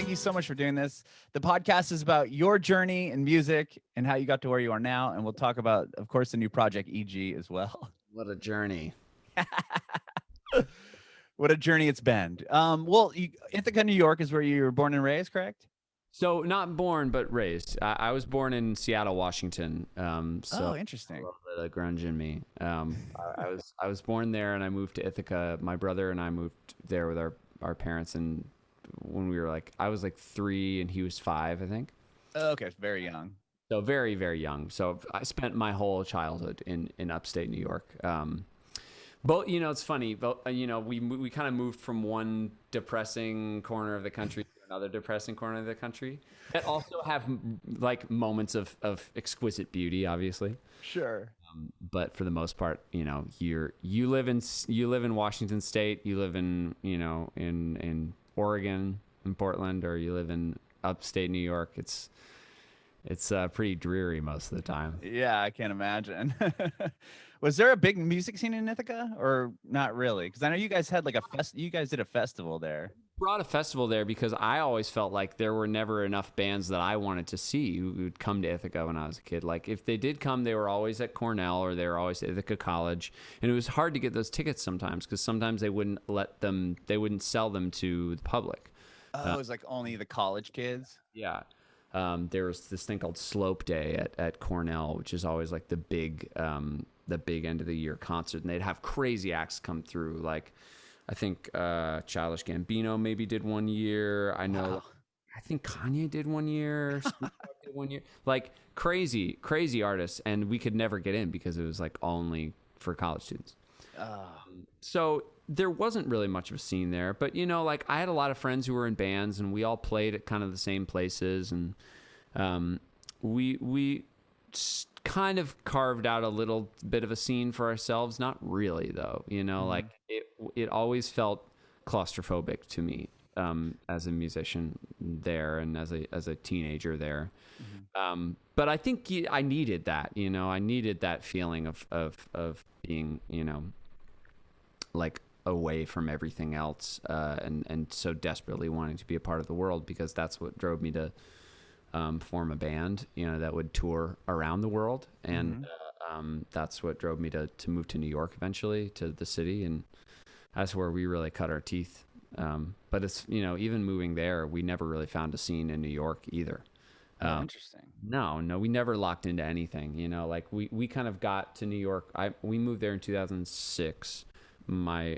you so much for doing this. The podcast is about your journey in music and how you got to where you are now. And we'll talk about, of course, the new project EG as well. What a journey. What a journey it's been. Well, Ithaca, New York is where you were born and raised, correct? So not born, but raised. I was born in Seattle, Washington. Oh, interesting. A little bit of grunge in me. I was born there, and I moved to Ithaca. My brother and I moved there with our parents, and when we were I was 3 and he was 5, I think. Oh, okay, very young. So very, very young. So I spent my whole childhood in upstate New York. But it's funny. But we kind of moved from one depressing corner of the country to another depressing corner of the country that also have moments of exquisite beauty, obviously. Sure. But for the most part, you live in Washington State, you live in in Oregon, in Portland, or you live in upstate New York. It's pretty dreary most of the time. Yeah, I can't imagine. Was there a big music scene in Ithaca, or not really? Because I know you guys had you guys did a festival there. Brought a festival there because I always felt like there were never enough bands that I wanted to see who would come to Ithaca when I was a kid. Like if they did come, they were always at Cornell or they were always at Ithaca College, and it was hard to get those tickets sometimes because sometimes they wouldn't sell them to the public. Oh, it was only the college kids. Yeah. There was this thing called Slope Day at Cornell, which is always the big end of the year concert, and they'd have crazy acts come through. I think Childish Gambino maybe did one year. I know. Wow. I think Kanye did one year. Snoop Dogg did one year. Crazy artists, and we could never get in because it was only for college students. So there wasn't really much of a scene there, but I had a lot of friends who were in bands, and we all played at kind of the same places, and we kind of carved out a little bit of a scene for ourselves. Not really, though. It always felt claustrophobic to me as a musician there and as a teenager there. Mm-hmm. But I think I needed that. I needed that feeling of being away from everything else, and so desperately wanting to be a part of the world, because that's what drove me to form a band, that would tour around the world. And that's what drove me to move to New York eventually, to the city. And that's where we really cut our teeth. But it's, even moving there, we never really found a scene in New York either. Interesting. No, we never locked into anything, we kind of got to New York. We moved there in 2006. Me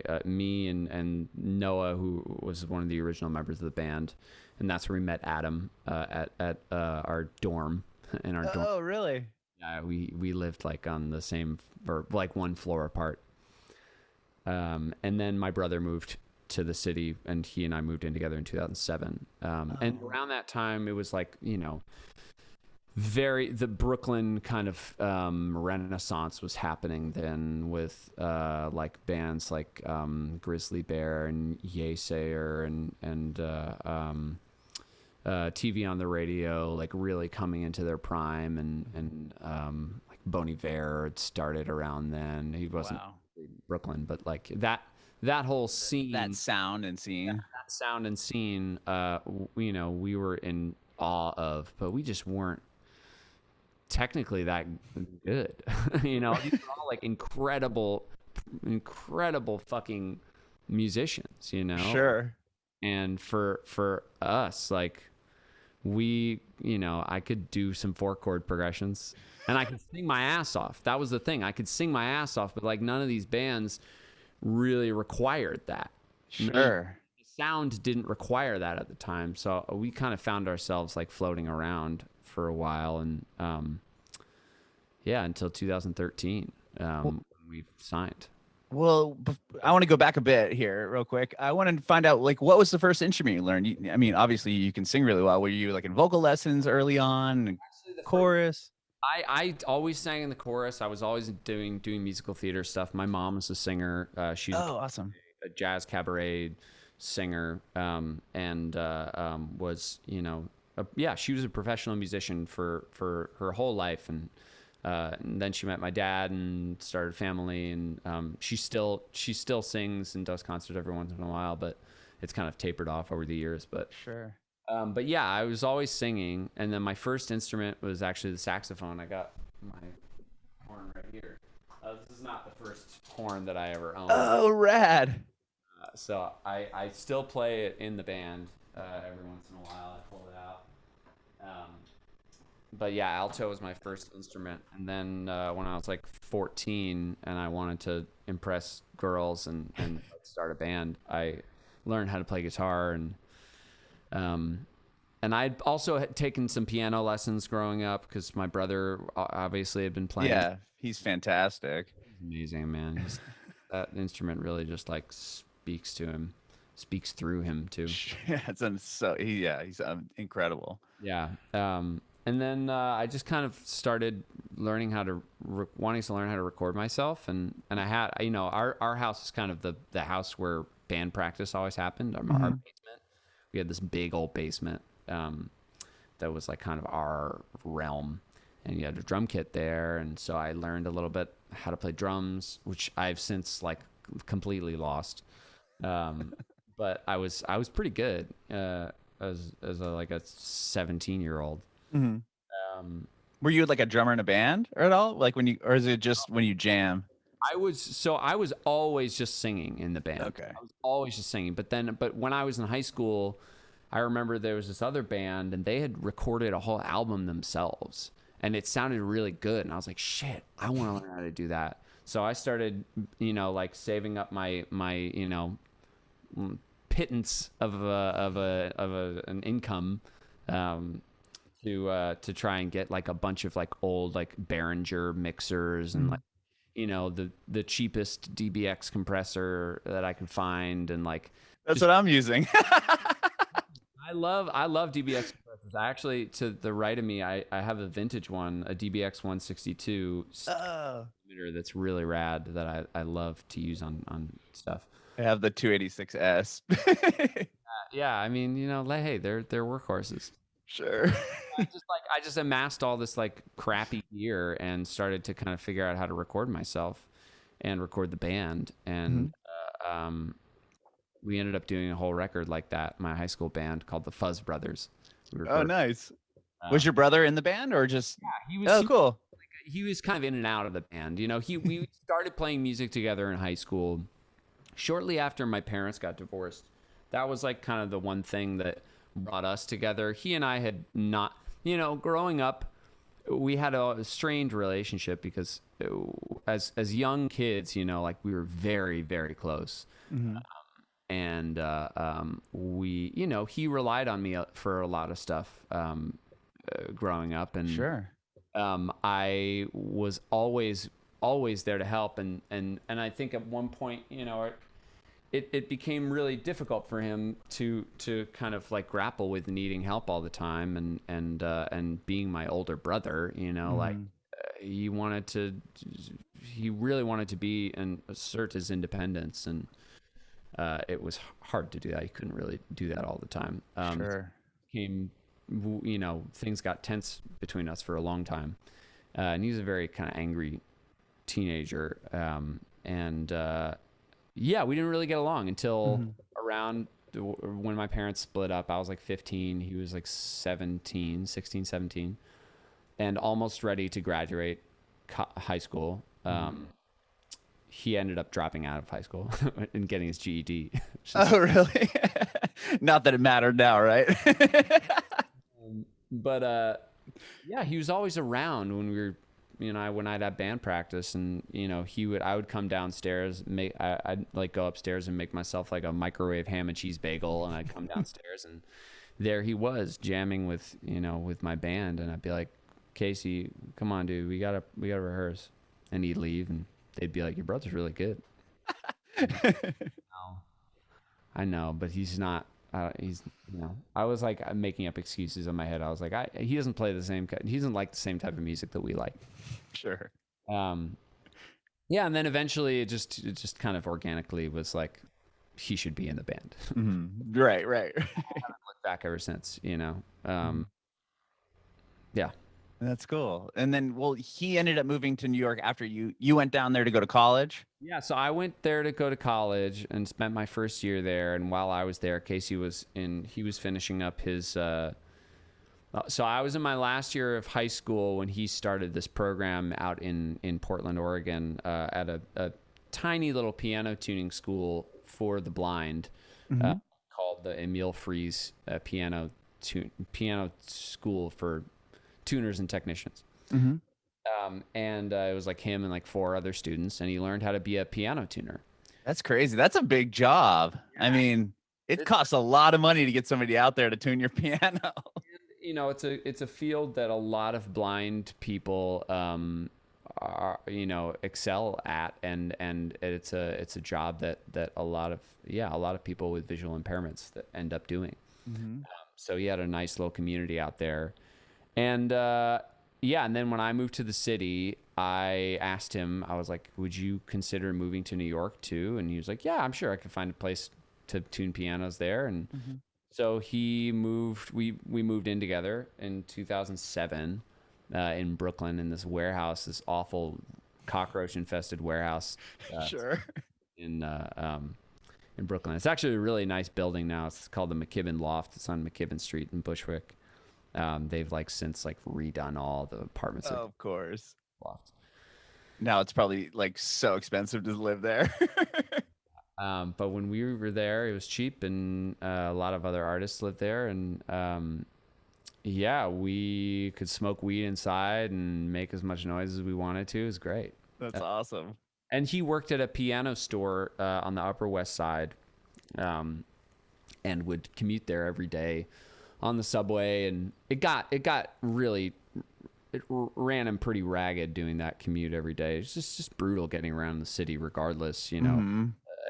and Noah, who was one of the original members of the band, and that's where we met Adam at our dorm. In our dorm. Oh, really? Yeah, we lived on the same, or one floor apart. And then my brother moved to the city, and he and I moved in together in 2007. And around that time, it was the Brooklyn kind of renaissance was happening then, with bands like Grizzly Bear and Yeasayer and TV on the Radio really coming into their prime, and Bon Iver had started around then. He wasn't Brooklyn, but that whole scene, that sound and scene, we were in awe of, but we just weren't technically that good. These are all incredible fucking musicians, Sure. And for us, I could do some 4-chord progressions, and I could sing my ass off. That was the thing. I could sing my ass off, but none of these bands really required that. Sure. The sound didn't require that at the time, so we kind of found ourselves floating around for a while, and until 2013 when we signed. Well, I want to go back a bit here real quick. I want to find out what was the first instrument you learned? I mean, obviously you can sing really well. Were you in vocal lessons early on? Actually, the chorus? I always sang in the chorus. I was always doing musical theater stuff. My mom was a singer. She's awesome. A jazz cabaret singer, and was she was a professional musician for her whole life, and then she met my dad and started a family, and she still sings and does concerts every once in a while, but it's kind of tapered off over the years. But sure. But yeah, I was always singing, and then my first instrument was actually the saxophone. I got my horn right here. This is not the first horn that I ever owned. Oh, rad. So I still play it in the band every once in a while. I pull it out. Um, but yeah, alto was my first instrument. And then when I was like 14 and I wanted to impress girls and start a band, I learned how to play guitar. Um, and I'd also had taken some piano lessons growing up because my brother obviously had been playing. Yeah, he's fantastic. He's amazing, man. That instrument really just like speaks to him, speaks through him too. Yeah, he's incredible. Yeah. And then I just kind of started learning how to wanting to learn how to record myself, and I had our house is kind of the house where band practice always happened. Our basement, we had this big old basement that was like kind of our realm, and you had a drum kit there, and so I learned a little bit how to play drums, which I've since like completely lost. Um, but I was pretty good like a 17-year-old. Hmm. Um, Were you like a drummer in a band or at all? Like when you, or is it just when you jam? I was always just singing in the band. Okay. I was always just singing. But when I was in high school, I remember there was this other band and they had recorded a whole album themselves and it sounded really good. And I was like, shit, I want to learn how to do that. So I started, like saving up my pittance of an income, um, to try and get like a bunch of like old like Behringer mixers and like the cheapest DBX compressor that I could find and like That's just what I'm using. I love DBX compressors. I actually, to the right of me, I have a vintage one, a DBX 162 Oh, emitter that's really rad that I love to use on stuff. I have the 286S. Yeah, I mean, like, hey, they're workhorses. Sure. I just amassed all this like crappy gear and started to kind of figure out how to record myself and record the band Hmm. and we ended up doing a whole record like that, my high school band called the Fuzz Brothers. We Oh, recorded. nice. Was Um, your brother in the band or just? he was Oh, cool. he was kind of in and out of the band. We started playing music together in high school. Shortly after my parents got divorced, that was like kind of the one thing that brought us together. He and I had not, growing up, we had a strained relationship because as young kids, like we were very, very close. Hmm. And we, he relied on me for a lot of stuff growing up, and Sure. I was always there to help, and I think at one point, it became really difficult for him to kind of like grapple with needing help all the time, and being my older brother, like Hmm. he wanted to, he really wanted to be and assert his independence, and it was hard to do that. He couldn't really do that all the time. Sure. Came, things got tense between us for a long time, and he was a very kind of angry teenager, and yeah, we didn't really get along until Hmm. around when my parents split up. I was like 15, he was like 16, 17, and almost ready to graduate high school. He ended up dropping out of high school and getting his GED. Oh, really? Not that it mattered now, right? But yeah, he was always around when we were, when I'd have band practice, and I would come downstairs, I'd like go upstairs and make myself like a microwave ham and cheese bagel, and I'd come downstairs, and there he was jamming with with my band, and I'd be like, Casey, come on, dude, we gotta rehearse, and he'd leave, and they'd be like, your brother's really good. No, I know, but he's not. He's I was like making up excuses in my head. I was like, he doesn't play the same. He doesn't like the same type of music that we like. Sure. Um, yeah, and then eventually it just kind of organically was like he should be in the band. Hmm. Right. Looked back ever since, Mhm. Yeah. That's cool. And then, well, he ended up moving to New York after you went down there to go to college. Yeah, so I went there to go to college and spent my first year there. And while I was there, Casey was in. He was finishing up his. So I was in my last year of high school when he started this program out in Portland, Oregon, at a tiny little piano tuning school for the blind, uh, Hmm. called the Emil Fries piano school for tuners and technicians. Hmm. And it was like him and like four other students, and he learned how to be a piano tuner. That's crazy. That's a big job. I mean, it It's costs a lot of money to get somebody out there to tune your piano. it's a field that a lot of blind people are, excel at, and it's a job that a lot of people with visual impairments that end up doing. Hmm. So he had a nice little community out there. And yeah, and then when I moved to the city, I asked him, I was like, would you consider moving to New York too? And he was like, yeah, I'm sure I could find a place to tune pianos there. And Hmm. so we moved in together in 2007 in Brooklyn, in this warehouse, this awful cockroach infested warehouse Sure. in in Brooklyn. It's actually a really nice building now. It's called the McKibben Loft. It's on McKibben Street in Bushwick. They've like since like redone all the apartments with Of course. lofts. Now it's probably like so expensive to live there. But when we were there, it was cheap, and a lot of other artists lived there, and yeah, we could smoke weed inside and make as much noise as we wanted to. It was great. That's awesome. And he worked at a piano store on the Upper West Side, um, and would commute there every day on the subway, and it ran him pretty ragged doing that commute every day. It's just brutal getting around the city, regardless, Hmm.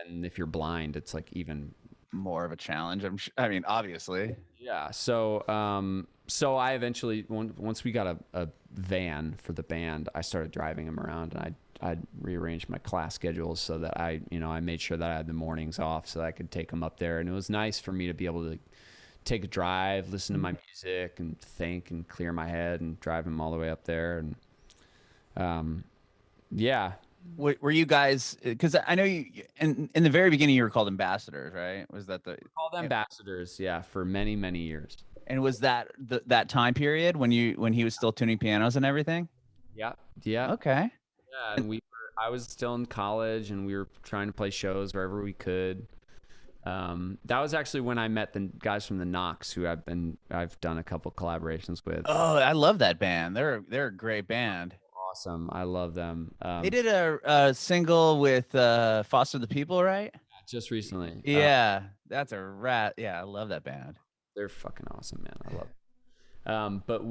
And if you're blind, it's like even More of a challenge. I mean, obviously. yeah. So I eventually, once we got a van for the band, I started driving him around, and I'd rearranged my class schedules so that I made sure that I had the mornings off so that I could take him up there, and it was nice for me to be able to take a drive, listen to my music, and think and clear my head, and drive him all the way up there. And yeah, Were you guys? Because I know you in the very beginning you were called ambassadors, right? Was that the? called ambassadors, yeah, for many many years. And was that that time period when he was still tuning pianos and everything? Yeah, yeah, Okay. yeah. And I was still in college, and we were trying to play shows wherever we could. That was actually when I met the guys from the Knox, who I've done a couple collaborations with. Oh, I love that band. They're a great band. Awesome, I love them. They did a single with Foster the People, right? Just recently. Yeah, that's a rat. Yeah, I love that band. They're fucking awesome, man. I love them. But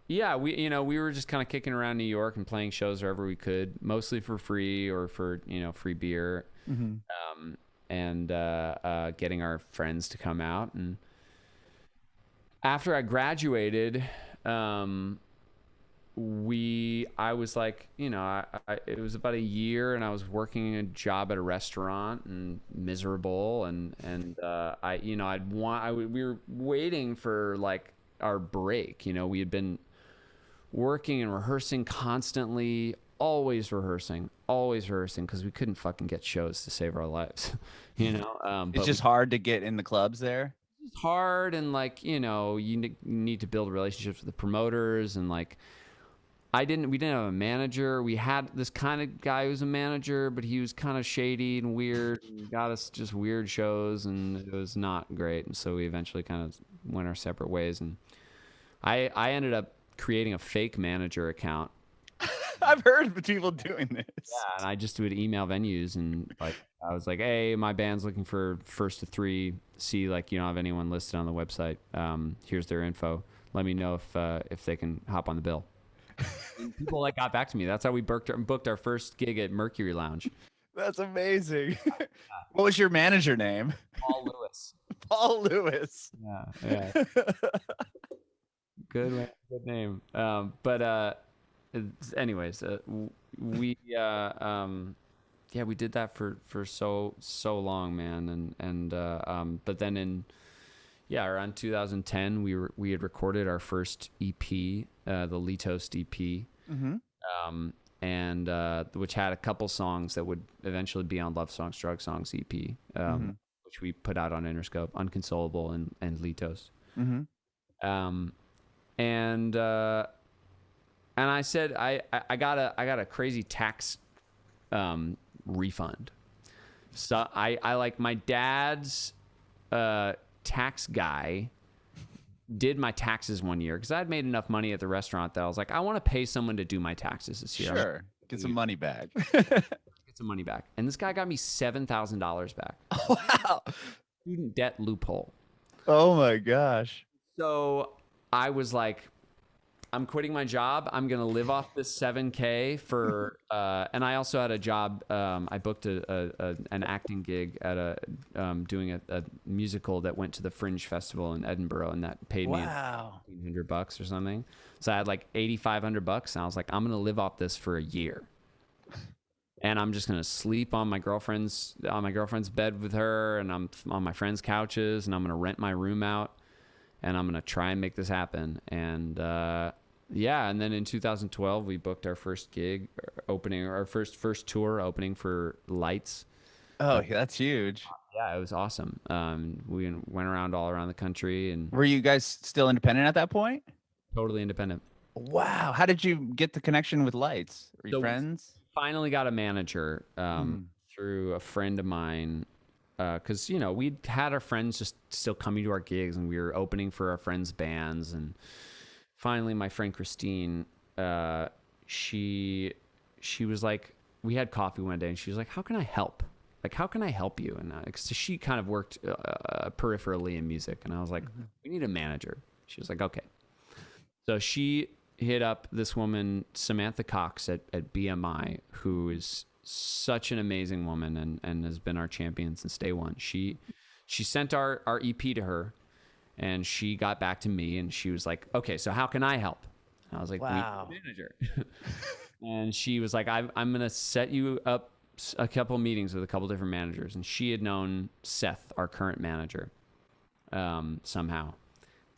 yeah, we were just kind of kicking around New York and playing shows wherever we could, mostly for free or for free beer, Hmm. and getting our friends to come out. And after I graduated, I was like, it was about a year, and I was working a job at a restaurant, and miserable, and we were waiting for like our break. We had been working and rehearsing constantly, always rehearsing because we couldn't fucking get shows to save our lives. It's But just hard to get in the clubs there. it's hard, and like you need to build relationships with the promoters, and like we didn't have a manager. We had this kind of guy who was a manager, but he was kind of shady and weird, and got us just weird shows, and it was not great. And so we eventually kind of went our separate ways, and I ended up creating a fake manager account. I've heard of people doing this. Yeah, and I just would email venues, and like I was like, "Hey, my band's looking for first to three. See, like, you don't have anyone listed on the website. Here's their info. Let me know if they can hop on the bill." And people like got back to me. That's how we booked our first gig at Mercury Lounge. That's amazing. What was your manager name? Paul Lewis. Paul Lewis. Yeah. Good name. But anyways, we yeah, we did that for so long, man. And but then yeah, around 2010, we had recorded our first EP, the Litos EP, Mm-hmm. and which had a couple songs that would eventually be on Love Songs, Drug Songs EP, Mm-hmm. which we put out on Interscope, Unconsolable and Litos. Mm-hmm. Um, and I said I got a crazy tax refund. So I like my dad's tax guy did my taxes one year because I had made enough money at the restaurant that I was like, I want to pay someone to do my taxes this year. Sure. Get some money back. Get some money back. And this guy got me $7,000 back. Wow. Student debt loophole. Oh my gosh. So I was like, I'm quitting my job. I'm going to live off this $7K for, and I also had a job. I booked an acting gig at doing a musical that went to the Fringe Festival in Edinburgh, and that paid me $1,500 or something. So I had like $8,500, and I was like, I'm going to live off this for a year. And I'm just going to sleep on my girlfriend's bed with her, and I'm on my friends' couches, and I'm going to rent my room out, and I'm going to try and make this happen. And, yeah, and then in 2012 we booked our first gig, opening our first tour, opening for Lights. Oh, that's huge. Yeah, it was awesome. We went around all around the country, and Were you guys still independent at that point? totally independent. Wow. How did you get the connection with Lights? Were you So friends? Finally got a manager through a friend of mine, because we'd had our friends just still coming to our gigs, and we were opening for our friends' bands. And finally, my friend Christine, she was like, we had coffee one day, and she was like, how can I help? Like, how can I help you? And cause she kind of worked peripherally in music. And I was like, we need a manager. She was like, okay. So she hit up this woman, Samantha Cox at BMI, who is such an amazing woman and has been our champion since day one. She sent our EP to her, and she got back to me, and she was like, okay, so how can I help? And I was like, wow. We need a manager. And she was like, I'm going to set you up a couple meetings with a couple different managers. And she had known Seth, our current manager, somehow.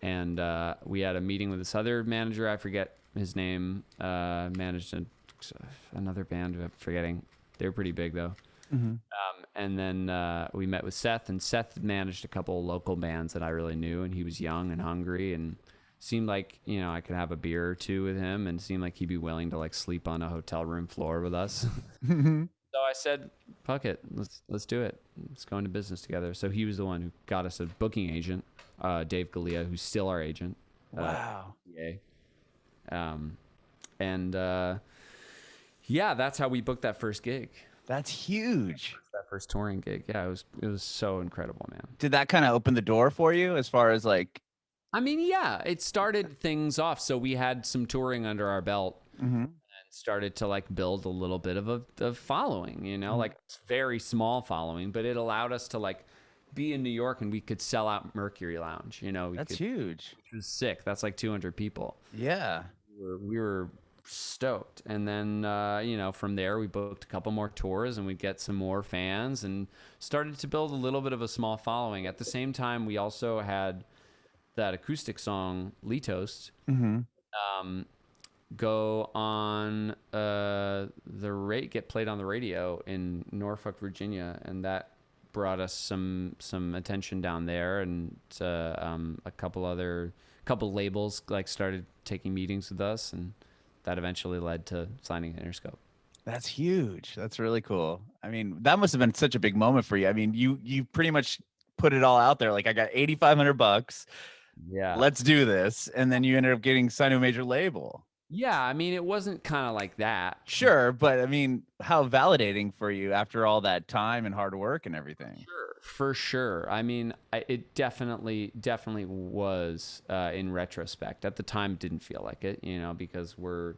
And we had a meeting with this other manager. I forget his name. Managed another band. I'm forgetting. They were pretty big, though. Mm-hmm. And then we met with Seth, and Seth managed a couple local bands that I really knew, and he was young and hungry, and seemed like I could have a beer or two with him, and seemed like he'd be willing to like sleep on a hotel room floor with us. So I said, "Fuck it, let's do it. Let's go into business together." So he was the one who got us a booking agent, Dave Galea, who's still our agent. Wow. Yeah, that's how we booked that first gig. That's huge. That first touring gig. Yeah, it was so incredible, man. Did that kind of open the door for you as far as like? I mean, yeah, it started things off. So we had some touring under our belt, and started to like build a little bit of a following, like very small following, but it allowed us to like be in New York, and we could sell out Mercury Lounge. That's huge. Which was sick. That's like 200 people. Yeah. We were stoked. And then from there we booked a couple more tours, and we'd get some more fans, and started to build a little bit of a small following. At the same time, we also had that acoustic song Litos go on get played on the radio in Norfolk, Virginia, and that brought us some attention down there, and a couple labels like started taking meetings with us, and that eventually led to signing Interscope. That's huge. That's really cool. I mean, that must have been such a big moment for you. I mean, you pretty much put it all out there. Like, I got $8,500. Yeah. Let's do this. And then you ended up getting signed to a major label. Yeah. I mean, it wasn't kind of like that. Sure. But I mean, how validating for you after all that time and hard work and everything. Sure. For sure. I mean, it definitely was, in retrospect. At the time, it didn't feel like it, because we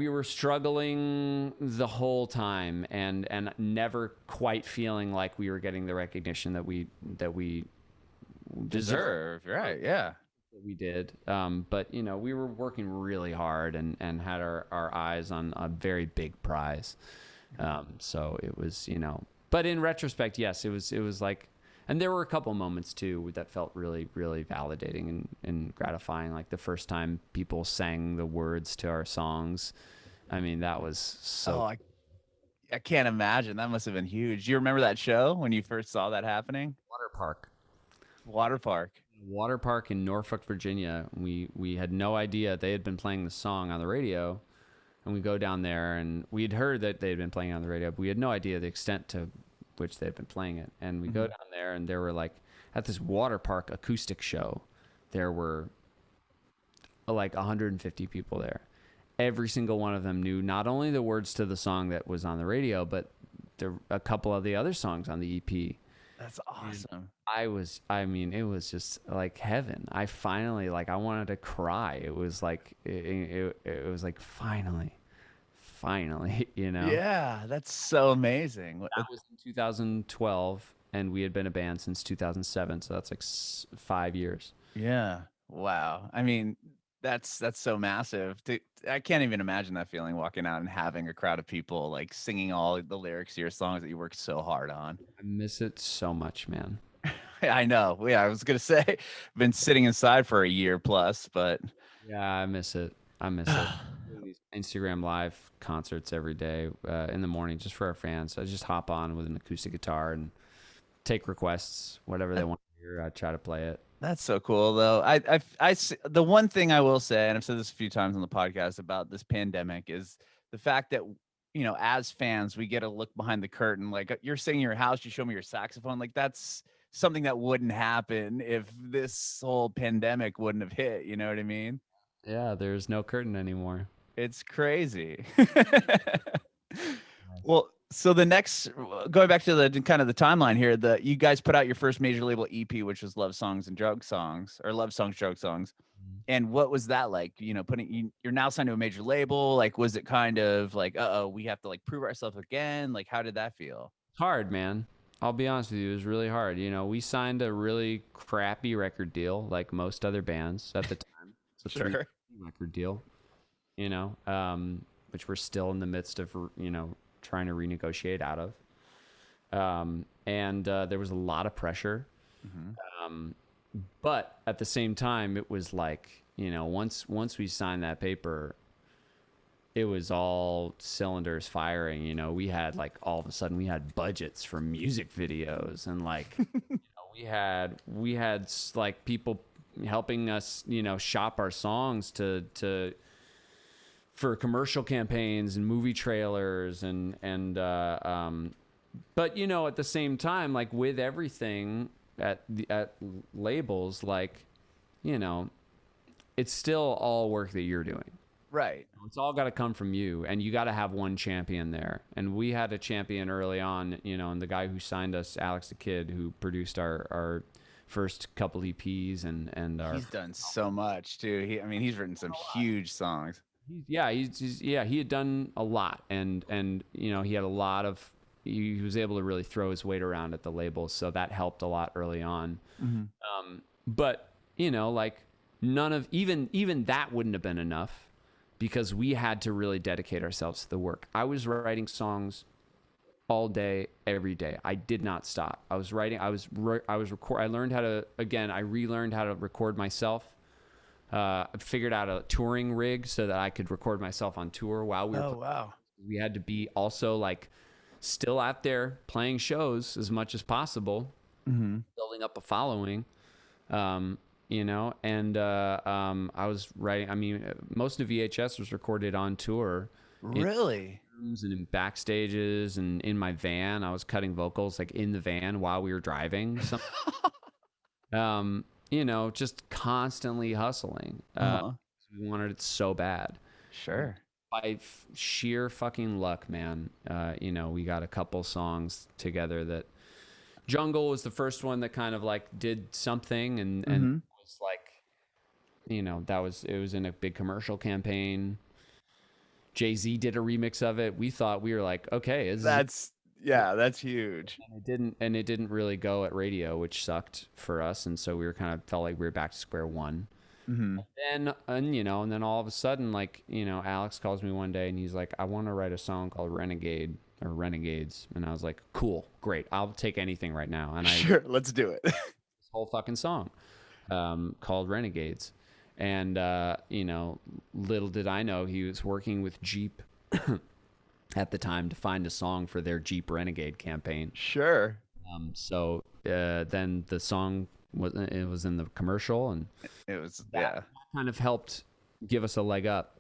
were struggling the whole time, and never quite feeling like we were getting the recognition that we deserve. Right. Yeah. We did. But we were working really hard, and had our eyes on a very big prize. So it was, but in retrospect, yes, it was like, And there were a couple moments too that felt really, really validating and gratifying. Like the first time people sang the words to our songs. I mean, that was Oh, so I can't imagine. That must have been huge. Do you remember that show when you first saw that happening? water park. Water park. Water park in Norfolk, Virginia. We had no idea they had been playing the song on the radio, and we go down there, and we had heard that they had been playing it on the radio, but we had no idea the extent to which they had been playing it. And we go down there, and there were like at this water park acoustic show, there were like 150 people there. Every single one of them knew not only the words to the song that was on the radio, but a couple of the other songs on the EP. That's awesome. I mean, it was just like heaven. I finally, like, I wanted to cry. It was like, it was like, finally, you know? Yeah, that's so amazing. That was in 2012, and we had been a band since 2007. So that's like 5 years. Yeah. Wow. I mean, that's so massive. I can't even imagine that feeling walking out and having a crowd of people like singing all the lyrics to your songs that you worked so hard on. I miss it so much, man. I know. Yeah, I was gonna say, been sitting inside for a year plus, but Yeah, I miss it. I miss it. Doing these Instagram live concerts every day in the morning just for our fans. I just hop on with an acoustic guitar and take requests, whatever they want to hear. I try to play it. that's so cool, though. The one thing I will say, and I've said this a few times on the podcast about this pandemic, is the fact that, you know, as fans, we get to look behind the curtain. Like you're singing your house, you show me your saxophone. Like that's something that wouldn't happen if this whole pandemic wouldn't have hit. You know what I mean? Yeah, there's no curtain anymore. It's crazy. Well, so the next, going back to the kind of the timeline here, you guys put out your first major label EP, which was Love Songs and Drug Songs, or Love Songs, Drug Songs. And what was that like? You know, you're now signed to a major label. Like, was it kind of like, we have to like prove ourselves again? Like, how did that feel? Hard, man. I'll be honest with you, it was really hard. You know, we signed a really crappy record deal, like most other bands at the time. It's a Sure. record deal, you know, which we're still in the midst of, you know, trying to renegotiate out of. And there was a lot of pressure. But at the same time, it was like, you know, once we signed that paper, it was all cylinders firing. You know, we had like all of a sudden we had budgets for music videos, and like you know, we had like people helping us, you know, shop our songs for commercial campaigns and movie trailers but you know, at the same time, like with everything at labels, like, you know, it's still all work that you're doing. Right. It's all got to come from you, and you got to have one champion there. And we had a champion early on, you know, and the guy who signed us, Alex the Kid, who produced our first couple EPs and our, He's done so much too. He's written some huge songs. he had done a lot, and you know, he had a lot of, he was able to really throw his weight around at the label, so that helped a lot early on. But you know, like none of even that wouldn't have been enough, because we had to really dedicate ourselves to the work. I was writing songs all day, every day. I did not stop. I was writing. I learned how to, I relearned how to record myself. I figured out a touring rig so that I could record myself on tour while we were. Oh, wow. We had to be also like still out there playing shows as much as possible, building up a following. You know, and I was writing. I mean, most of VHS was recorded on tour. Really? And in backstages and in my van. I was cutting vocals like in the van while we were driving. You know, just constantly hustling. We wanted it so bad. Sure. By sheer fucking luck, man. You know, we got a couple songs together that Jungle was the first one that kind of like did something and was like, you know, it was in a big commercial campaign. Jay-Z did a remix of it. We thought, we were like, okay, that's huge. And it didn't really go at radio, which sucked for us. And so we were kind of felt like we were back to square one. And you know, and then all of a sudden, like, you know, Alex calls me one day and he's like, I want to write a song called Renegade or Renegades. And I was like, cool, great. I'll take anything right now. And I Sure, let's do it. this whole fucking song called Renegades. And, you know, little did I know he was working with Jeep at the time to find a song for their Jeep Renegade campaign. Sure. So then the song was in the commercial, and It was, that kind of helped give us a leg up.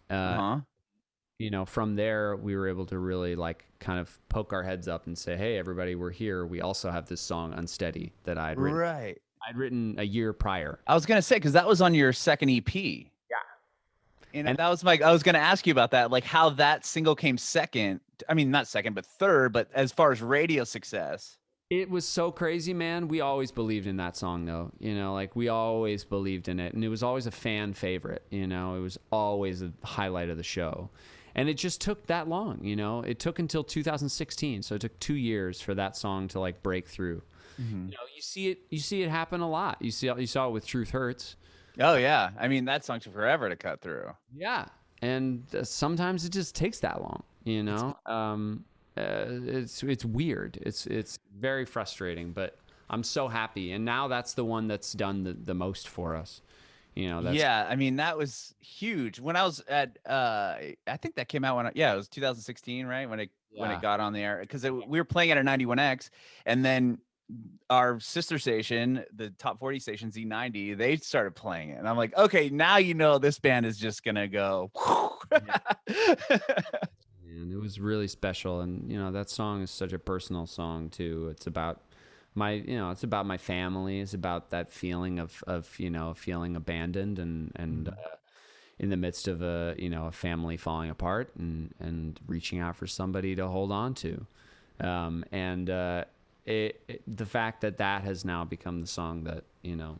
You know, from there we were able to really like kind of poke our heads up and say, hey, everybody, we're here. We also have this song Unsteady that I'd written. Right. I'd written a year prior. I was gonna say, because that was on your second EP. And that was like, I was going to ask you about that, like how that single came second. I mean, not second, but third, but as far as radio success. It was so crazy, man. We always believed in that song, though. You know, like we always believed in it. And it was always a fan favorite. You know, it was always a highlight of the show. And it just took that long, you know. It took until 2016. So it took 2 years for that song to like break through. Mm-hmm. You know, you see it happen a lot. You saw it with Truth Hurts. Oh yeah, I mean that song took forever to cut through. Yeah, and sometimes it just takes that long. You know, it's weird. It's very frustrating, but I'm so happy. And now that's the one that's done the most for us. You know, yeah, I mean that was huge. When I was at, I think that came out when it was 2016, right? When it got on the air, because we were playing it at 91X, and then our sister station, the top 40 station Z90, they started playing it, and I'm like, okay, now you know this band is just gonna go. And it was really special, and you know that song is such a personal song too. It's about it's about my family. It's about that feeling of you know, feeling abandoned and in the midst of a family falling apart, and reaching out for somebody to hold on to, the fact that has now become the song that, you know,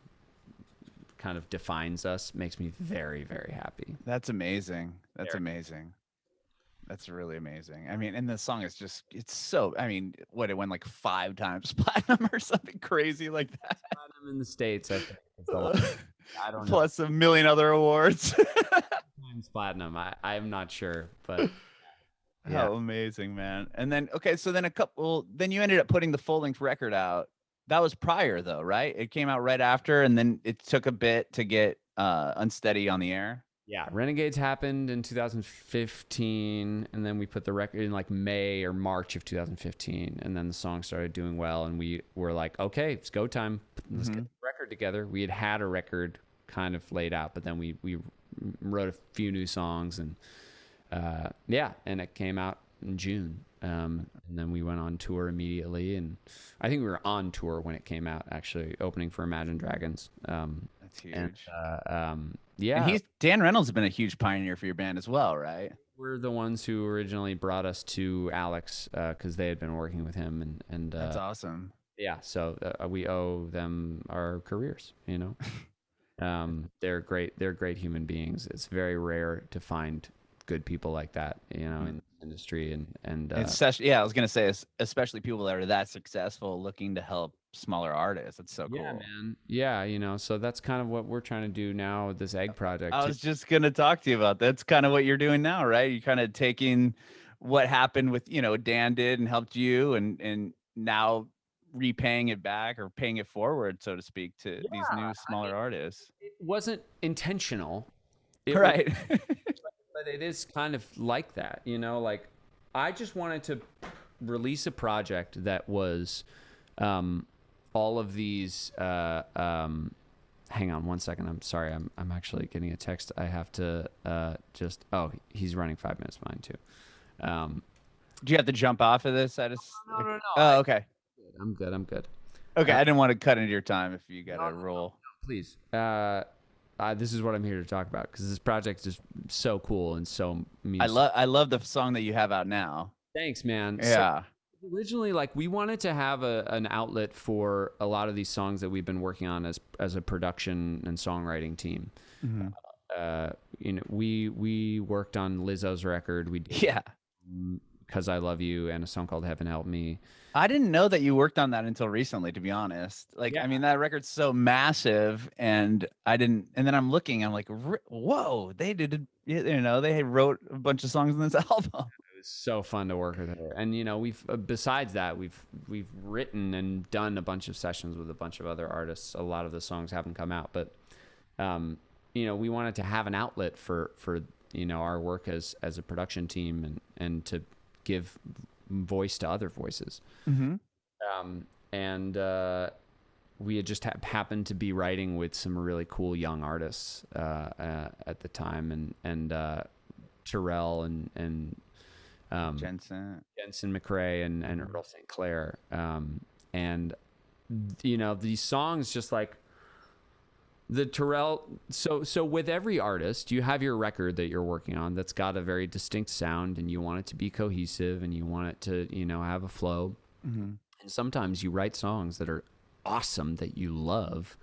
kind of defines us makes me very, very happy. That's amazing. That's amazing. That's really amazing. I mean, and the song is just, it's so, I mean, what, it went like 5 times platinum or something crazy like that. Platinum in the States, I think. I don't know. Plus a million other awards. Times platinum. I'm not sure, but yeah. How amazing, man. And then, okay, so then then you ended up putting the full-length record out. That was prior though, right? It came out right after, and then it took a bit to get Unsteady on the air. Yeah, Renegades happened in 2015, and then we put the record in like May or March of 2015, and then the song started doing well, and we were like, okay, it's go time. Let's get the record together. We had a record kind of laid out, but then we wrote a few new songs, and and it came out in June. And then we went on tour immediately, and I think we were on tour when it came out, actually, opening for Imagine Dragons. That's huge. And, and Dan Reynolds has been a huge pioneer for your band as well, right? We're the ones who originally brought us to Alex, because they had been working with him, and that's awesome. Yeah, so we owe them our careers, you know. They're great human beings. It's very rare to find good people like that, you know, in the industry, and I was gonna say, especially people that are that successful looking to help smaller artists. That's so cool. Yeah, man. Yeah, you know, so that's kind of what we're trying to do now with this Egg project. I was just gonna talk to you about that. That's kind of what you're doing now, right? You're kind of taking what happened with, you know, Dan did and helped you, and now repaying it back, or paying it forward, so to speak, to these new smaller artists. It wasn't intentional, right? But it is kind of like that, you know. Like, I just wanted to release a project that was all of these hang on one second, I'm sorry, I'm actually getting a text. I have to he's running 5 minutes behind too. Do you have to jump off of this? No. Oh, okay. I'm good. Okay, I didn't want to cut into your time if you got to roll. No, please. This is what I'm here to talk about, because this project is so cool and so meaningful. I love the song that you have out now. Thanks, man. Yeah. So, originally, like, we wanted to have an outlet for a lot of these songs that we've been working on as a production and songwriting team. Mm-hmm. You know, we worked on Lizzo's record. We did "'Cause I Love You" and a song called "Heaven Help Me." I didn't know that you worked on that until recently, to be honest. Like, I mean, that record's so massive, and then I'm looking, I'm like, whoa, they did, you know, they wrote a bunch of songs in this album. was so fun to work with her. And we've besides that, we've written and done a bunch of sessions with a bunch of other artists. A lot of the songs haven't come out, but we wanted to have an outlet for our work as a production team, and to give voice to other voices. Mm-hmm. And we had just happened to be writing with some really cool young artists at the time, and Terrell and Jensen McRae and Earl St. Clair. And these songs, just like the Terrell. So with every artist, you have your record that you're working on that's got a very distinct sound, and you want it to be cohesive, and you want it to have a flow. Mm-hmm. And sometimes you write songs that are awesome, that you love.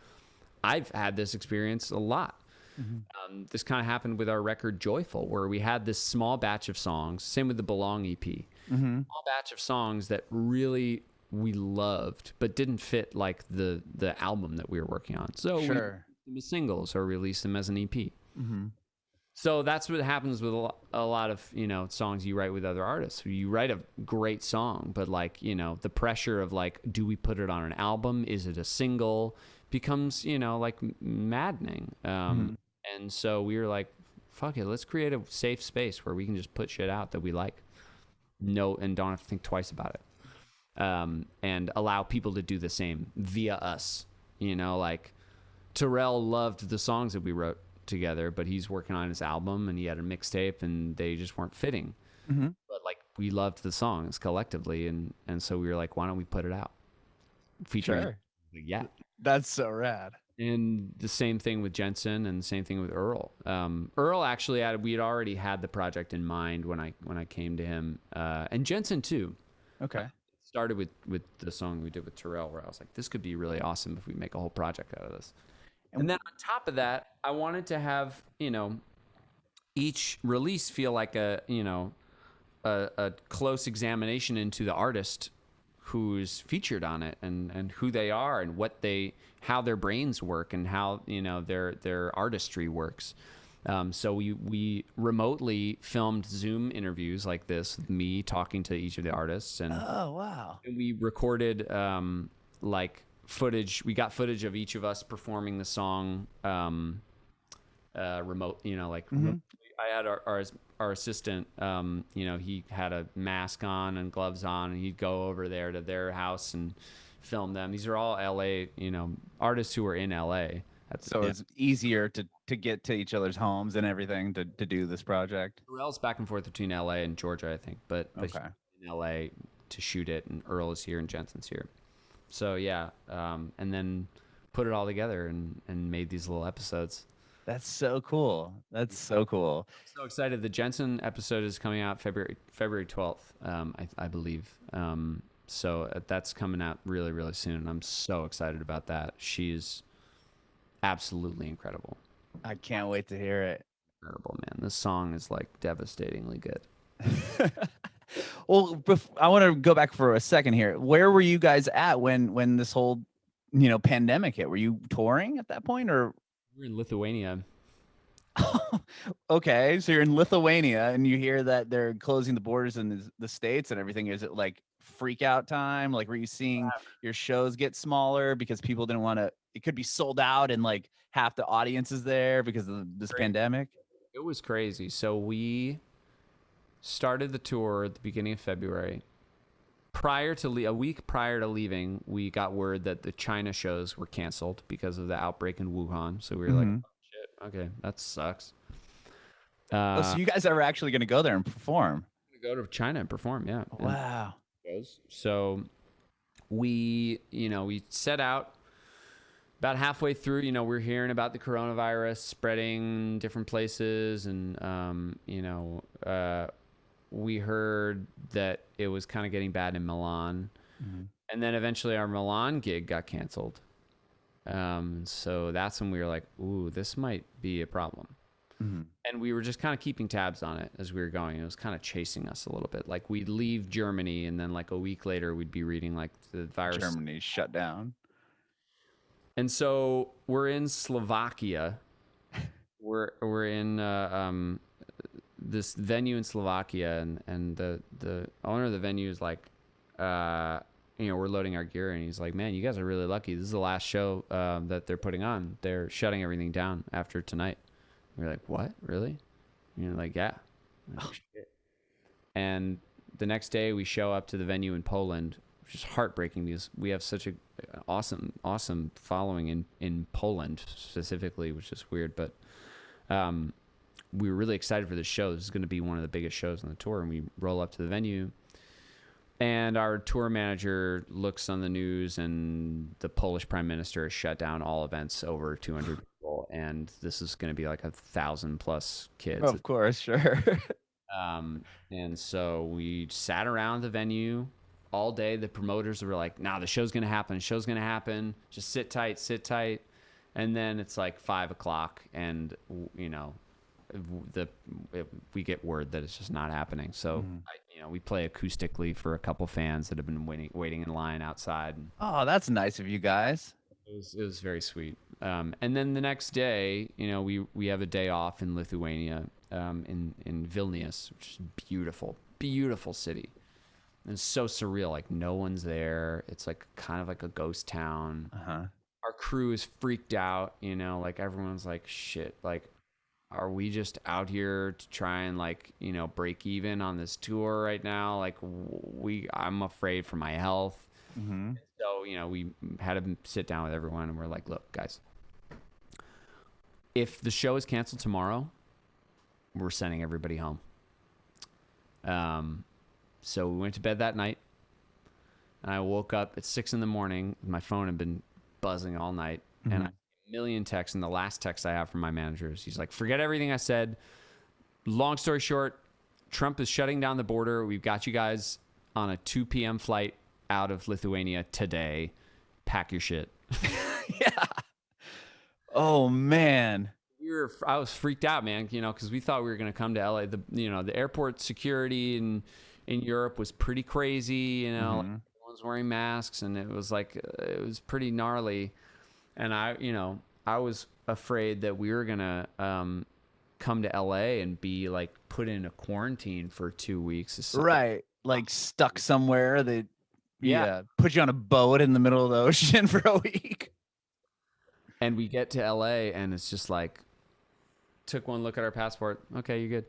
I've had this experience a lot. Mm-hmm. This kind of happened with our record Joyful, where we had this small batch of songs. Same with the Belong EP. Mm-hmm. Small batch of songs that really we loved, but didn't fit like the album that we were working on. So we released them as singles or released them as an EP. Mm-hmm. So that's what happens with a lot of songs you write with other artists. You write a great song, but like the pressure of like, do we put it on an album? Is it a single? Becomes like maddening. Mm-hmm. And so we were like, fuck it, let's create a safe space where we can just put shit out that we like, and don't have to think twice about it, and allow people to do the same via us. Like Terrell loved the songs that we wrote together, but he's working on his album, and he had a mixtape, and they just weren't fitting. Mm-hmm. But like we loved the songs collectively, and so we were like, why don't we put it out featuring? Sure. Yeah, that's so rad. And the same thing with Jensen, and the same thing with Earl. Earl actually we'd already had the project in mind when I came to him, and Jensen too. Okay. Started with the song we did with Terrell, where I was like, this could be really awesome if we make a whole project out of this. And then on top of that, I wanted to have each release feel like a close examination into the artist who's featured on it, and who they are, and how their brains work, and how their artistry works. So we remotely filmed Zoom interviews like this with me talking to each of the artists, and oh wow, and we recorded like footage. We got footage of each of us performing the song remote. Mm-hmm. I had our assistant, he had a mask on and gloves on, and he'd go over there to their house and film them. These are all LA, artists who are in LA. So it's easier to get to each other's homes and everything to do this project. Terrell's back and forth between LA and Georgia, I think, but okay. He's in LA to shoot it, and Earl is here and Jensen's here. So yeah, and then put it all together and made these little episodes. That's so cool. That's so cool. So excited. The Jensen episode is coming out February 12th, I believe. So that's coming out really, really soon. I'm so excited about that. She's absolutely incredible. I can't wait to hear it. Incredible, man. This song is like devastatingly good. Well, I want to go back for a second here. Where were you guys at when this whole, pandemic hit? Were you touring at that point, or? We're in Lithuania. Okay, so you're in Lithuania, and you hear that they're closing the borders in the States and everything. Is it like freak out time? Like, were you seeing your shows get smaller because people didn't want to? It could be sold out, and like half the audience is there because of this pandemic. It was crazy. So we started the tour at the beginning of February. A week prior to leaving, we got word that the China shows were canceled because of the outbreak in Wuhan. So we were like, oh, shit, okay, that sucks. So you guys are actually going to go there and perform? Go to China and perform, yeah. Wow. So we set out. About halfway through, we're hearing about the coronavirus spreading in different places, and we heard that it was kind of getting bad in Milan. Mm-hmm. And then eventually our Milan gig got canceled. So that's when we were like, ooh, this might be a problem. Mm-hmm. And we were just kind of keeping tabs on it as we were going. It was kind of chasing us a little bit. Like we'd leave Germany, and then like a week later we'd be reading like the virus. Germany's shut down. And so we're in Slovakia. We're in this venue in Slovakia, and the owner of the venue is like, we're loading our gear, and he's like, man, you guys are really lucky. This is the last show that they're putting on. They're shutting everything down after tonight. And we're like, what? Really? And you're like, yeah. Oh, shit. And the next day we show up to the venue in Poland, which is heartbreaking because we have such a awesome following in Poland specifically, which is weird. But we were really excited for this show. This is going to be one of the biggest shows on the tour. And we roll up to the venue, and our tour manager looks on the news, and the Polish prime minister has shut down all events over 200 people. And this is going to be like 1,000+ kids. Of course, sure. And so we sat around the venue all day. The promoters were like, nah, the show's going to happen. The show's going to happen. Just sit tight, sit tight. And then it's like 5:00, and we get word that it's just not happening. So, we play acoustically for a couple fans that have been waiting in line outside. Oh, that's nice of you guys. It was very sweet. And then the next day, we have a day off in Lithuania, in Vilnius, which is beautiful city. And it's so surreal. Like, no one's there. It's like kind of like a ghost town. Uh-huh. Our crew is freaked out, like everyone's like, shit, like, are we just out here to try and like, break even on this tour right now? Like, I'm afraid for my health. Mm-hmm. So, we had to sit down with everyone, and we're like, look, guys, if the show is canceled tomorrow, we're sending everybody home. So we went to bed that night, and I woke up at 6 a.m. My phone had been buzzing all night, and I had a million texts, and the last text I have from my manager is, he's like, forget everything I said. Long story short, Trump is shutting down the border. We've got you guys on a 2 p.m. flight out of Lithuania today. Pack your shit. Yeah. Oh man. I was freaked out, man, because we thought we were going to come to LA. The airport security in Europe was pretty crazy, like, everyone's wearing masks, and it was pretty gnarly. And I was afraid that we were going to come to LA and be like put in a quarantine for 2 weeks. Right. Like stuck somewhere. They put you on a boat in the middle of the ocean for a week. And we get to LA, and it's just like, took one look at our passport. Okay, you're good.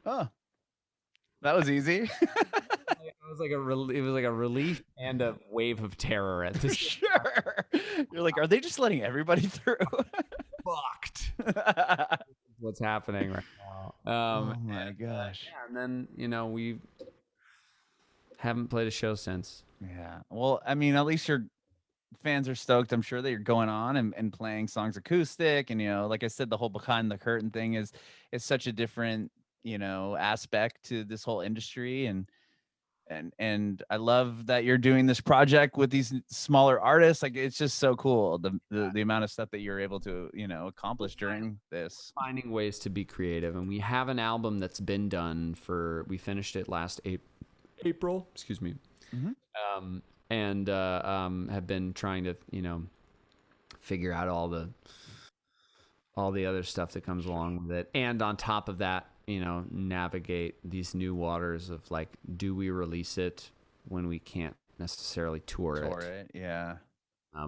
Oh, that was easy. It was like a relief and a wave of terror at this. Sure. You're like, are they just letting everybody through? Fucked. What's happening right now? Oh my gosh. And then we haven't played a show since. Yeah. Well, I mean, at least your fans are stoked. I'm sure that you're going on and playing songs acoustic, and like I said, the whole behind the curtain thing is such a different aspect to this whole industry, and I love that you're doing this project with these smaller artists. Like, it's just so cool, the amount of stuff that you're able to accomplish during this. Finding ways to be creative, and we have an album that's been done we finished it last April. Excuse me. Mm-hmm. And have been trying to figure out all the other stuff that comes along with it, and on top of that, navigate these new waters of like, do we release it when we can't necessarily tour it? Yeah.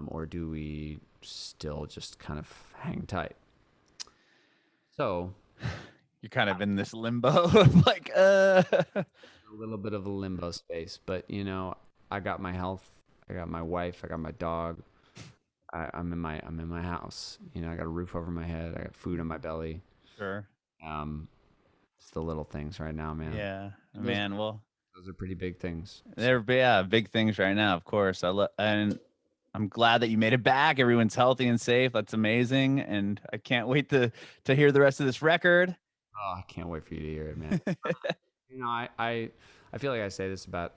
Or do we still just kind of hang tight? So you're kind of in this limbo of like a little bit of a limbo space, but I got my health, I got my wife, I got my dog. I'm in my house. I got a roof over my head. I got food in my belly. Sure. It's the little things right now, man. Yeah, man. Well, those are pretty big things. They're big things right now. Of course, and I'm glad that you made it back. Everyone's healthy and safe. That's amazing, and I can't wait to hear the rest of this record. Oh, I can't wait for you to hear it, man. I feel like I've said this about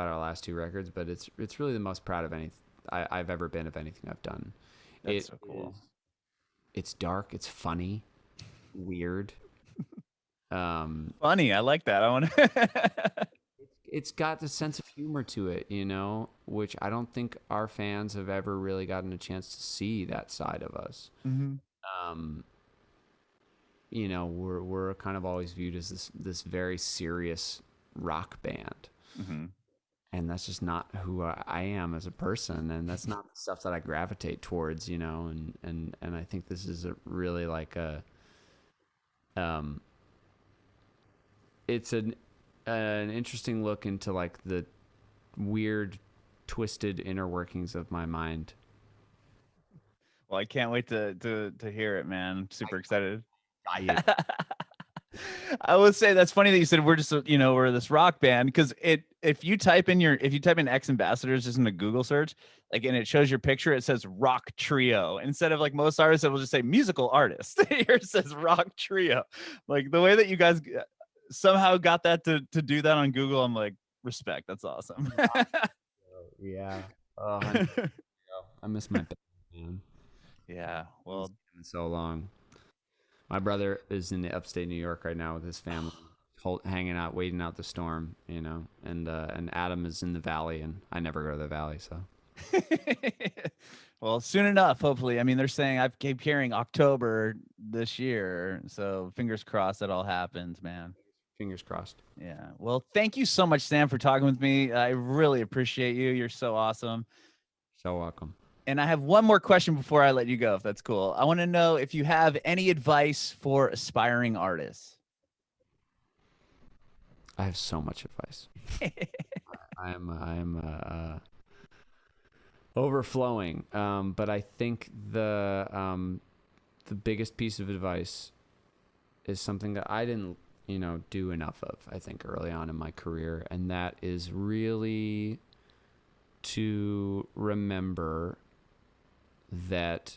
our last 2 records, but it's really the most proud of anything I've ever been of anything I've done. That's so cool. It's dark. It's funny, weird. Funny. I like that. I want to. It's got the sense of humor to it, which I don't think our fans have ever really gotten a chance to see that side of us. Mm-hmm. we're kind of always viewed as this very serious rock band. Mm-hmm. And that's just not who I am as a person, and that's not the stuff that I gravitate towards, and I think this is a really like it's an interesting look into like the weird twisted inner workings of my mind. Well, I can't wait to hear it, man. I'm super excited. I would say that's funny that you said we're just we're this rock band, because if you type in X Ambassadors just in a Google search, like, and it shows your picture, it says rock trio instead of like most artists, it will just say musical artist. Here it says rock trio. Like the way that you guys somehow got that to do that on Google, I'm like, respect. That's awesome. Yeah. Oh, I miss my band, man. Yeah. Well, It's been so long. My brother is in the upstate New York right now with his family, hanging out, waiting out the storm, and Adam is in the valley, and I never go to the valley, so. Well, soon enough, hopefully. I mean, they're saying, I keep hearing October this year, so fingers crossed that all happens, man. Fingers crossed. Yeah. Well, thank you so much, Sam, for talking with me. I really appreciate you. You're so awesome. So welcome. And I have one more question before I let you go, if that's cool. I want to know if you have any advice for aspiring artists. I have so much advice. I'm overflowing. But I think the biggest piece of advice is something that I didn't, do enough of, I think, early on in my career. And that is really to remember that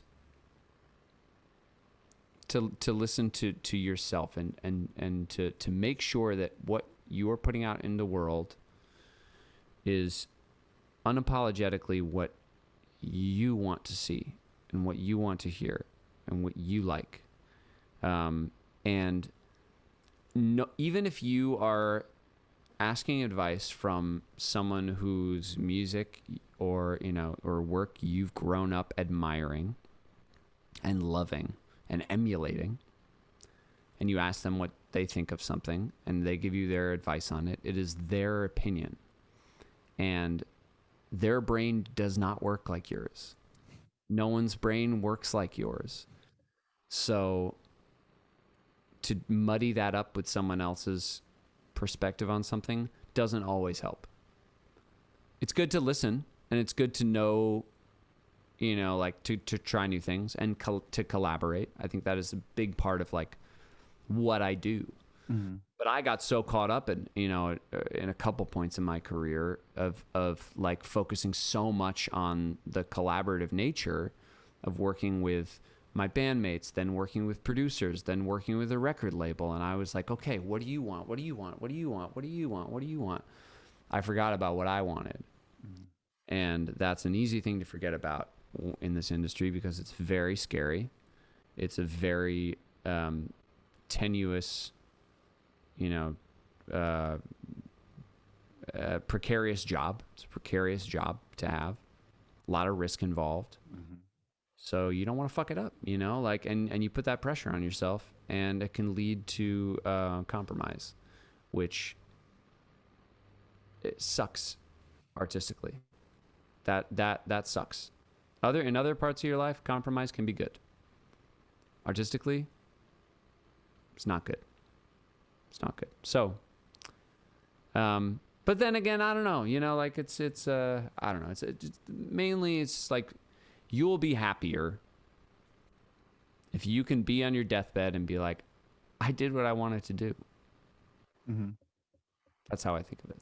to listen to yourself and to make sure that what you're putting out in the world is unapologetically what you want to see and what you want to hear and what you like. And no, even if you are asking advice from someone whose music or work you've grown up admiring and loving and emulating, and you ask them what they think of something and they give you their advice on it, it is their opinion, and their brain does not work like yours. No one's brain works like yours. So to muddy that up with someone else's perspective on something doesn't always help. It's good to listen, and it's good to know, like to try new things and to collaborate. I think that is a big part of like what I do. Mm-hmm. But I got so caught up in, in a couple points in my career of like focusing so much on the collaborative nature of working with my bandmates, then working with producers, then working with a record label. And I was like, okay, what do you want? What do you want? What do you want? What do you want? What do you want? I forgot about what I wanted. Mm-hmm. And that's an easy thing to forget about in this industry because it's very scary. It's a very tenuous, precarious job. It's a precarious job to have. A lot of risk involved. Mm-hmm. So you don't want to fuck it up, and you put that pressure on yourself, and it can lead to compromise, which it sucks artistically. That sucks. In other parts of your life, compromise can be good. Artistically, it's not good. It's not good. So, but then again, I don't know. It's I don't know. It's mainly it's like you'll be happier if you can be on your deathbed and be like, I did what I wanted to do. Mm-hmm. That's how I think of it.